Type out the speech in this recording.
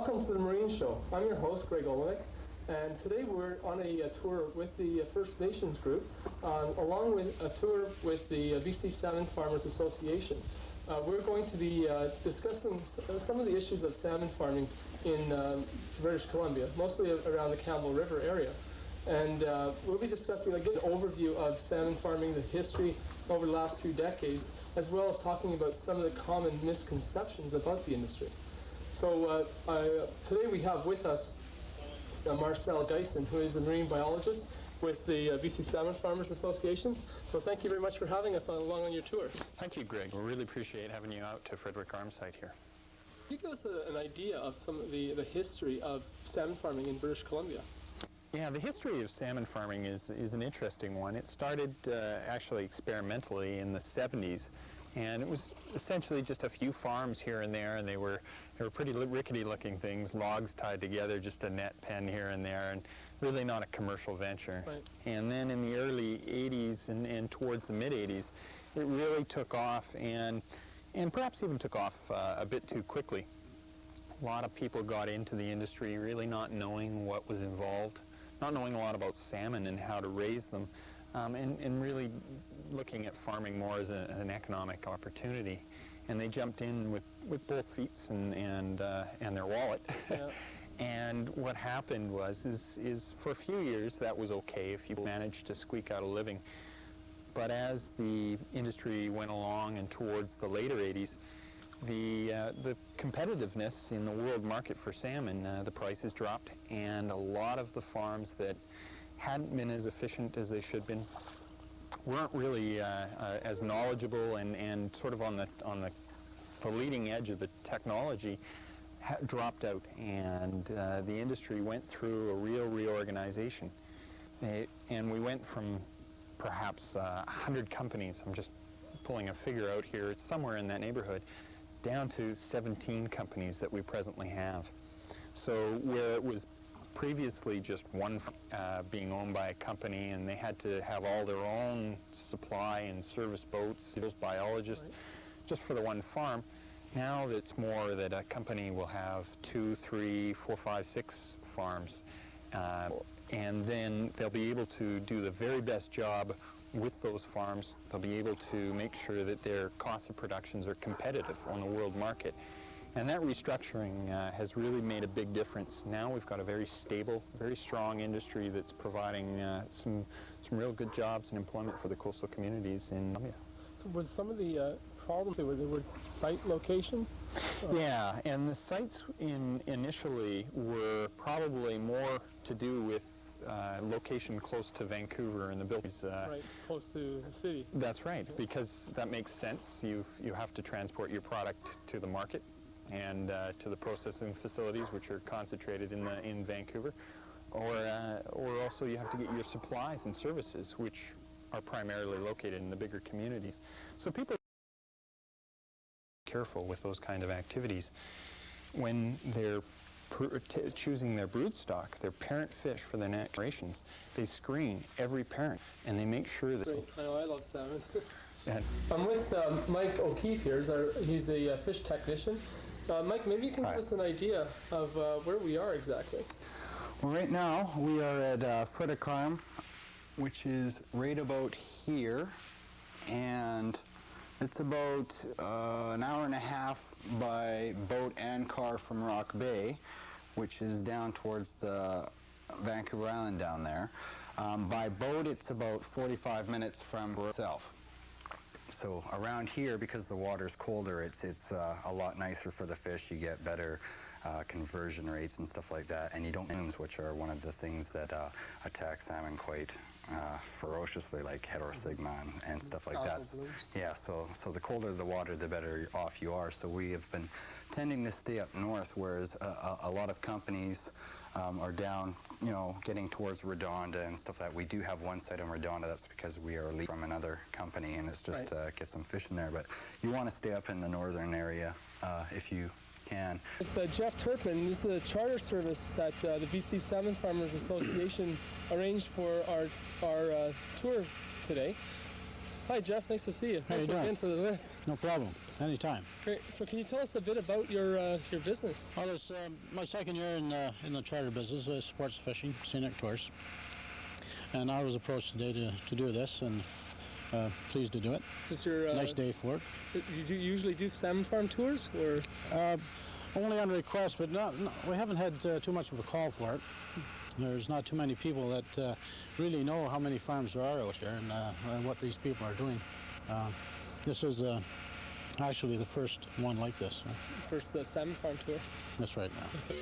Welcome to the Marine Show. I'm your host, Greg Olenek, and today we're on a tour with the First Nations group, along with a tour with the BC Salmon Farmers Association. We're going to be discussing some of the issues of salmon farming in British Columbia, mostly around the Campbell River area. And we'll be discussing a good overview of salmon farming, the history over the last 2 decades, as well as talking about some of the common misconceptions about the industry. So today we have with us Marcel Geisen, who is a marine biologist with the BC Salmon Farmers Association. So thank you very much for having us along on your tour. Thank you, Greg. We really appreciate having you out to Frederick Arms site here. Can you give us an idea of some of the history of salmon farming in British Columbia? Yeah, the history of salmon farming is an interesting one. It started actually experimentally in the 70s, and it was essentially just a few farms here and there, and they were pretty rickety looking things, logs tied together, just a net pen here and there, and really not a commercial venture. Right. And then in the early 80s and towards the mid 80s, it really took off, and perhaps even took off a bit too quickly. A lot of people got into the industry really not knowing what was involved, not knowing a lot about salmon and how to raise them, and really looking at farming more as an economic opportunity. And they jumped in with both feet and their wallet. Yeah. And what happened is for a few years that was okay if you managed to squeak out a living. But as the industry went along and towards the later 80s, the competitiveness in the world market for salmon, the prices dropped, and a lot of the farms that hadn't been as efficient as they should have been weren't really as knowledgeable and sort of on the leading edge of the technology, dropped out, and the industry went through a real reorganization. And we went from perhaps 100 companies, I'm just pulling a figure out here, it's somewhere in that neighborhood, down to 17 companies that we presently have. So where it was previously just one being owned by a company, and they had to have all their own supply and service boats, those biologists, right, just for the one farm. Now it's more that a company will have 2, 3, 4, 5, 6 farms, and then they'll be able to do the very best job with those farms. They'll be able to make sure that their cost of productions are competitive on the world market. And that restructuring has really made a big difference. Now we've got a very stable, very strong industry that's providing some real good jobs and employment for the coastal communities in Columbia. So was some of the problems there were site location? Yeah, and the sites initially were probably more to do with location close to Vancouver and the buildings. Right, close to the city. That's right, because that makes sense. You have to transport your product to the market and to the processing facilities, which are concentrated in Vancouver, or also you have to get your supplies and services, which are primarily located in the bigger communities. So people are careful with those kind of activities when they're choosing their brood stock, their parent fish for their next generations. They screen every parent, and they make sure that. Great. I know, I love salmon. And I'm with Mike O'Keefe here. He's a fish technician. Mike, maybe you can give us an idea of where we are exactly. Well, right now we are at Frederick Arms, which is right about here, and it's about an hour and a half by boat and car from Rock Bay, which is down towards the Vancouver Island down there. By boat, it's about 45 minutes from itself. So around here, because the water's colder, it's a lot nicer for the fish. You get better conversion rates and stuff like that, and you don't blooms, which are one of the things that attack salmon quite ferociously, like heterosigma and stuff like that. Yeah, so the colder the water, the better off you are. So we have been tending to stay up north, whereas a lot of companies are down, getting towards Redonda and stuff like that. We do have one site on Redonda. That's because we are from another company, and it's just to get some fish in there. But you want to stay up in the northern area if you can. With Jeff Turpin, this is a charter service that the BC Salmon Farmers Association arranged for our tour today. Hi, Jeff. Nice to see you. How you Thanks doing? again for the lift. No problem. anytime. Great. So can you tell us a bit about your business? Well, it's my second year in the charter business, sports fishing, scenic tours. And I was approached today to do this, and pleased to do it. Is your Nice day for it. Do you usually do salmon farm tours, or? Only on request, but we haven't had too much of a call for it. There's not too many people that really know how many farms there are out here and what these people are doing. This is actually the first one like this. First salmon farm tour. That's right now.